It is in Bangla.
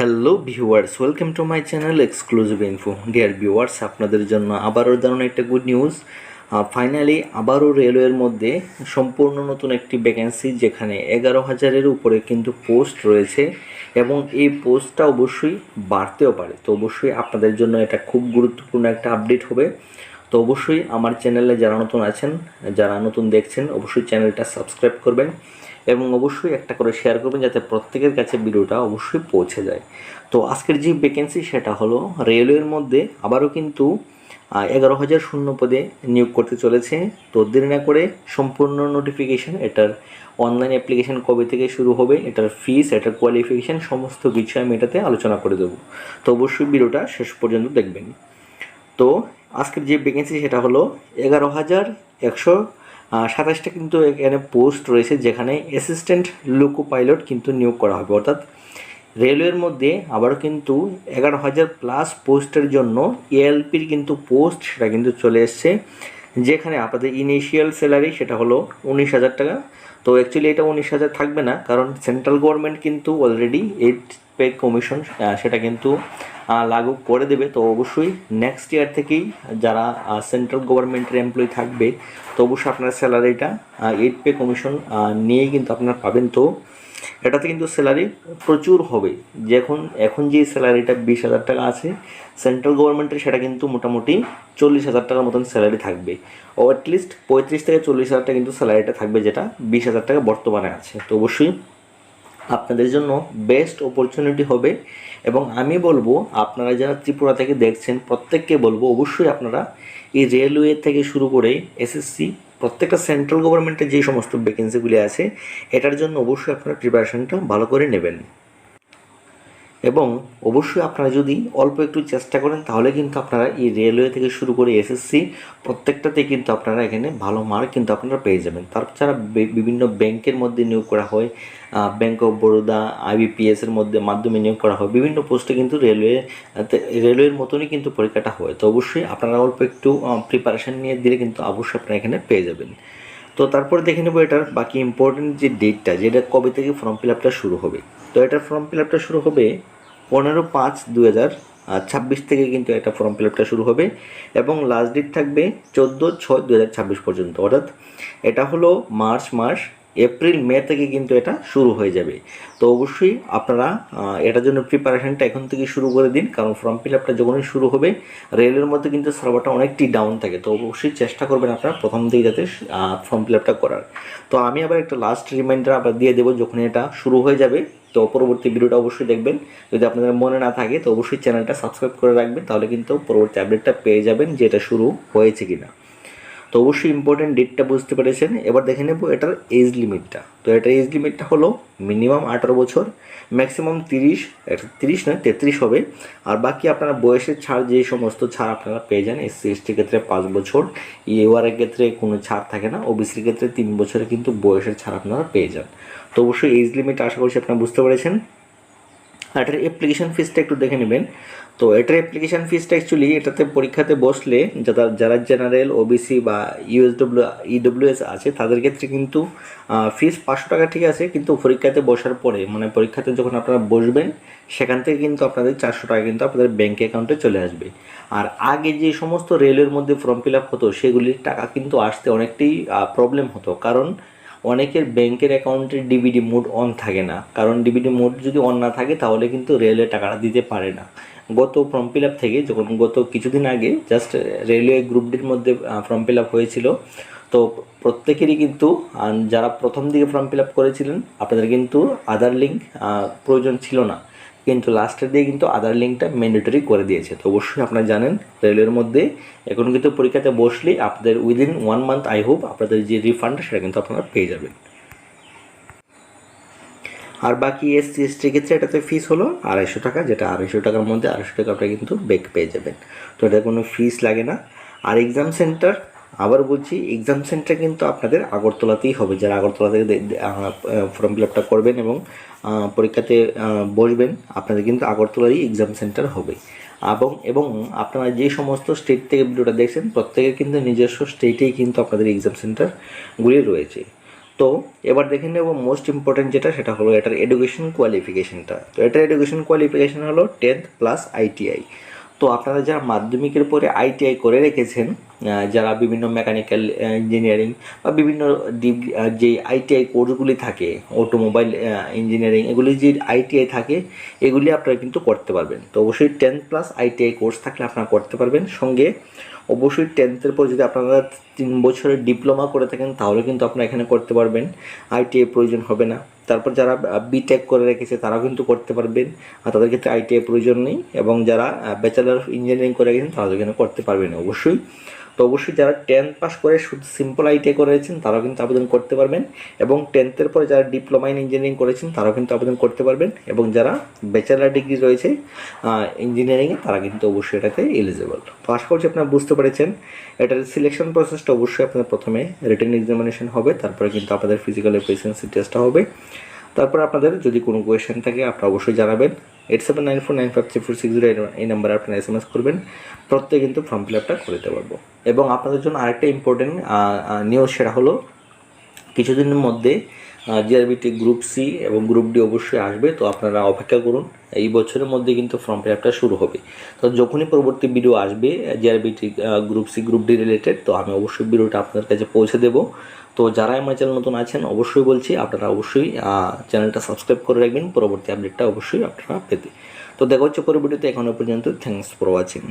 Hello viewers, welcome to my channel exclusive info. Dear viewers, আপনাদের জন্য আবারও দারুণ একটা গুড নিউজ। ফাইনালি আবারও রেলওয়ের মধ্যে সম্পূর্ণ নতুন একটি ভ্যাকেন্সি, যেখানে 11,000-এর উপরে কিন্তু পোস্ট রয়েছে এবং এই পোস্টটা অবশ্যই বাড়তেও পারে। তো অবশ্যই আপনাদের জন্য এটা খুব গুরুত্বপূর্ণ একটা আপডেট হবে। তো অবশ্যই আমার চ্যানেলে যারা নতুন আছেন, যারা নতুন দেখছেন, অবশ্যই চ্যানেলটা সাবস্ক্রাইব করবেন এবং অবশ্যই একটা করে শেয়ার করবেন, যাতে প্রত্যেকের কাছে ভিডিওটা অবশ্যই পৌঁছে যায়। তো আজকের যে ভ্যাকেন্সি সেটা হলো রেলওয়ের মধ্যে আবারও কিন্তু 11,000 শূন্য পদে নিয়োগ করতে চলেছে। তো দেরি না করে সম্পূর্ণ নোটিফিকেশান, এটার অনলাইন অ্যাপ্লিকেশান কবে থেকে শুরু হবে, এটার ফিস, এটার কোয়ালিফিকেশান, সমস্ত বিষয় আমি এটাতে আলোচনা করে দেবো। তো অবশ্যই ভিডিওটা শেষ পর্যন্ত দেখবেন। তো আজকের যে ভ্যাকেন্সি সেটা হলো 11,127টা কিন্তু এখানে পোস্ট রয়েছে, যেখানে অ্যাসিস্ট্যান্ট লোকো পাইলট কিন্তু নিয়োগ করা হবে। অর্থাৎ রেলওয়ের মধ্যে আবারও কিন্তু 11,000+ পোস্টের জন্য এএলপির কিন্তু পোস্ট সেটা কিন্তু চলে এসছে, যেখানে আপনাদের ইনিশিয়াল স্যালারি সেটা হলো 19,000 টাকা। তো অ্যাকচুয়ালি এটা 19,000 থাকবে না, কারণ সেন্ট্রাল গভর্নমেন্ট কিন্তু অলরেডি 8 পে কমিশন সেটা কিন্তু লাগু করে দেবে। তো অবশ্যই নেক্সট ইয়ার থেকেই যারা সেন্ট্রাল গভর্নমেন্টের এমপ্লয়ি থাকবে, তো অবশ্যই আপনার স্যালারিটা 8 পে কমিশন নিয়েই কিন্তু আপনারা পাবেন। তো এটাতে কিন্তু স্যালারি প্রচুর হবে। এখন যে স্যালারিটা 20,000 টাকা আছে সেন্ট্রাল গভর্নমেন্টের, সেটা কিন্তু মোটামুটি 40,000 টাকার মতন স্যালারি থাকবে। ও অ্যাটলিস্ট 35 থেকে 40,000 টাকা কিন্তু স্যালারিটা থাকবে, যেটা 20,000 টাকা বর্তমানে আছে। তো অবশ্যই আপনাদের জন্য বেস্ট অপরচুনিটি হবে। এবং আমি বলবো, আপনারা যারা ত্রিপুরা থেকে দেখছেন প্রত্যেককে বলবো, অবশ্যই আপনারা এই রেলওয়ে থেকে শুরু করে এসএসসি, প্রত্যেকটা সেন্ট্রাল গভর্নমেন্টের যে সমস্ত ভ্যাকেন্সিগুলি আছে, এটার জন্য অবশ্যই আপনারা প্রিপারেশনটা ভালো করে নেবেন। এবং অবশ্যই আপনারা যদি অল্প একটু চেষ্টা করেন, তাহলে কিন্তু আপনারা এই রেলওয়ে থেকে শুরু করে এসএসসি প্রত্যেকটাতে কিন্তু আপনারা এখানে ভালো মার্ক কিন্তু আপনারা পেয়ে যাবেন। তাছাড়া বিভিন্ন ব্যাংকের মধ্যে নিয়োগ করা হয়, ব্যাঙ্ক অফ বরোদা, আইবিপিএসের মধ্যে মাধ্যমে নিয়োগ করা হয়, বিভিন্ন পোস্টে কিন্তু রেলওয়ের মতনই কিন্তু পরীক্ষাটা হয়। তো অবশ্যই আপনারা অল্প একটু প্রিপারেশান নিয়ে দিলে কিন্তু অবশ্যই আপনারা এখানে পেয়ে যাবেন। তো তারপরে দেখে নেব এটার বাকি ইম্পর্টেন্ট যে ডেটটা, যেটা কবে থেকে ফর্ম ফিল আপটা শুরু হবে। তো এটার ফর্ম ফিল আপটা শুরু হবে 15/5/2026 থেকে কিন্তু এটা ফর্ম ফিল আপটা শুরু হবে এবং লাস্ট ডেট থাকবে 14/6/2026 পর্যন্ত। অর্থাৎ এটা হলো মার্চ মাস, এপ্রিল মে থেকে কিন্তু এটা শুরু হয়ে যাবে। তো অবশ্যই আপনারা এটার জন্য প্রিপারেশানটা এখন থেকে শুরু করে দিন, কারণ ফর্ম ফিল আপটা যখনই শুরু হবে রেলের মধ্যে কিন্তু সার্ভারটা অনেকটি ডাউন থাকে। তো অবশ্যই চেষ্টা করবেন আপনারা প্রথম দিকে যাতে ফর্ম ফিল আপটা করার। তো আমি আবার একটা লাস্ট রিমাইন্ডার আবার দিয়ে দেবো যখন এটা শুরু হয়ে যাবে। তো পরবর্তী ভিডিওটা অবশ্যই দেখবেন। যদি আপনাদের মনে না থাকে তো অবশ্যই চ্যানেলটা সাবস্ক্রাইব করে রাখবেন, তাহলে কিন্তু পরবর্তী আপডেটটা পেয়ে যাবেন যে এটা শুরু হয়েছে কিনা। তো অবশ্যই ইম্পর্টেন্ট ডেটটা বুঝতে পেরেছেন। এবার দেখে নেব এটার এজ লিমিটটা। তো এটার এজ লিমিটটা হলো মিনিমাম 18 বছর, ম্যাক্সিমাম 30, এটা 30 নয় 33 হবে। আর বাকি আপনারা বয়সের ছাড়, যে সমস্ত ছাড় আপনারা পেয়ে যান, এসসি এসটির ক্ষেত্রে 5 বছর, ইউআরের ক্ষেত্রে কোনো ছাড় থাকে না, ওবিসির ক্ষেত্রে 3 বছরে কিন্তু বয়সের ছাড় আপনারা পেয়ে যান। তো অবশ্যই এজ লিমিট আশা করছি আপনারা বুঝতে পেরেছেন। আর এটার অ্যাপ্লিকেশান ফিসটা একটু দেখে নেবেন। তো এটার অ্যাপ্লিকেশান ফিসটা অ্যাকচুয়ালি এটাতে পরীক্ষাতে বসলে যারা জেনারেল, ওবিসি বা ইডব্লিউএস আছে, তাদের ক্ষেত্রে কিন্তু ফিস 500 টাকা ঠিক আছে, কিন্তু পরীক্ষাতে বসার পরে, মানে পরীক্ষাতে যখন আপনারা বসবেন, সেখান থেকে কিন্তু আপনাদের 400 টাকা কিন্তু আপনাদের ব্যাঙ্ক অ্যাকাউন্টে চলে আসবে। আর আগে যে সমস্ত রেলের মধ্যে ফর্ম ফিল আপ হতো, সেগুলির টাকা কিন্তু আসতে অনেকটাই প্রবলেম হতো, কারণ অনেকের ব্যাংকের অ্যাকাউন্টে ডিবিডি মোড অন থাকে না। কারণ ডিবিডি মোড যদি অন না থাকে, তাহলে কিন্তু রেলওয়ে টাকাটা দিতে পারে না। গত ফর্ম ফিল আপ থেকে, যখন গত কিছুদিন আগে জাস্ট রেলওয়ে গ্রুপ ডির মধ্যে ফর্ম ফিল আপ হয়েছিল, তো প্রত্যেকেরই কিন্তু যারা প্রথম দিকে ফর্ম ফিল আপ করেছিলেন, আপনাদের কিন্তু আধার লিঙ্ক প্রয়োজন ছিল না, কিন্তু লাস্টের দিয়ে কিন্তু আধার লিঙ্কটা ম্যান্ডেটরি করে দিয়েছে। তো অবশ্যই আপনারা জানেন রেলের মধ্যে এখন কিন্তু পরীক্ষাতে বসলেই আপনাদের উইদিন 1 মান্থ আই হোপ আপনাদের যে রিফান্ড সেটা কিন্তু আপনারা পেয়ে যাবেন। আর বাকি এসসি এসটির ক্ষেত্রে এটাতে ফিস হলো 250 টাকা, যেটা 250 টাকার মধ্যে 250 টাকা আপনারা কিন্তু ব্যাক পেয়ে যাবেন। তো এটা কোনো ফিস লাগে না। আর এক্সাম সেন্টার, আবার বলছি, এক্সাম সেন্টার কিন্তু আপনাদের আগরতলাতেই হবে। যারা আগরতলা থেকে ফর্ম ফিল আপটা করবেন এবং পরীক্ষাতে বসবেন, আপনাদের কিন্তু আগরতলারই এক্সাম সেন্টার হবে। এবং আপনারা যে সমস্ত স্টেট থেকে ভিডিওটা দেখছেন, প্রত্যেকের কিন্তু নিজস্ব স্টেটেই কিন্তু আপনাদের এক্সাম সেন্টারগুলি রয়েছে। তো এবার দেখে নেব মোস্ট ইম্পর্টেন্ট যেটা, সেটা হলো এটার এডুকেশন কোয়ালিফিকেশনটা। তো এটার এডুকেশন কোয়ালিফিকেশন হলো 10th প্লাস আইটিআই। তো আপনারা যারা মাধ্যমিকের পরে আইটিআই করে রেখেছেন, যারা বিভিন্ন মেকানিক্যাল ইঞ্জিনিয়ারিং বা বিভিন্ন ডিগ্রি যে আইটিআই কোর্সগুলি থাকে, অটোমোবাইল ইঞ্জিনিয়ারিং, এগুলি যে আইটিআই থাকে এগুলি আপনারা কিন্তু করতে পারবেন। তো অবশ্যই 10 প্লাস আইটিআই কোর্স থাকলে আপনারা করতে পারবেন। সঙ্গে অবশ্যই 10th পর যদি আপনারা 3 বছরের ডিপ্লোমা করে থাকেন তাহলে কিন্তু আপনারা এখানে করতে পারবেন, আইটিআই প্রয়োজন হবে না। তারপর যারা বিটেক করে রেখেছে তারাও কিন্তু করতে পারবেন, আর তাদের ক্ষেত্রে আইটিআই প্রয়োজন নেই। এবং যারা ব্যাচেলার অফ ইঞ্জিনিয়ারিং করে রেখেছেন তারা এখানে করতে পারবেন অবশ্যই। তো অবশ্যই যারা 10th পাস করে শুধু সিম্পল আইটিআই করেছেন তারাও কিন্তু আবেদন করতে পারবেন, এবং 10th পরে যারা ডিপ্লোমা ইন ইঞ্জিনিয়ারিং করেছেন তারাও কিন্তু আবেদন করতে পারবেন, এবং যারা ব্যাচেলার ডিগ্রি রয়েছে ইঞ্জিনিয়ারিংয়ে তারা কিন্তু অবশ্যই এটাতে এলিজিবল। তো আশা করছি আপনারা বুঝতে পেরেছেন। এটার সিলেকশন প্রসেসটা অবশ্যই আপনাদের প্রথমে রিটেন এক্সামিনেশন হবে, তারপরে কিন্তু আপনাদের ফিজিক্যাল এফিসিয়েন্সি টেস্টটা হবে। তারপর আপনাদের যদি কোনো কোয়েশ্চেন থাকে আপনারা অবশ্যই জানাবেন। 8794953460 এই নাম্বারে আপনারা SMS করবেন, প্রত্যেকে কিন্তু ফর্ম ফিল আপটা করে দিতে পারবো। এবং আপনাদের জন্য আরেকটা ইম্পর্টেন্ট নিউজ, সেটা হলো কিছুদিনের মধ্যে জিআরবিটি গ্রুপ সি এবং গ্রুপ ডি অবশ্যই আসবে। তো আপনারা অপেক্ষা করুন, এই বছরের মধ্যে কিন্তু ফর্ম ফিল আপটা শুরু হবে। তো যখনই পরবর্তী ভিডিও আসবে GRBT group C group D related, তো আমি অবশ্যই ভিডিওটা আপনাদের কাছে পৌঁছে দেবো। তো যারা আমার চ্যানেল নতুন আছেন অবশ্যই বলছি আপনারা অবশ্যই চ্যানেলটা সাবস্ক্রাইব করে রাখবেন পরবর্তী আপডেটটা অবশ্যই আপনারা পেতে। তো দেখা হচ্ছে পরের ভিডিওতে, এখনো পর্যন্ত থ্যাংকস ফর ওয়াচিং।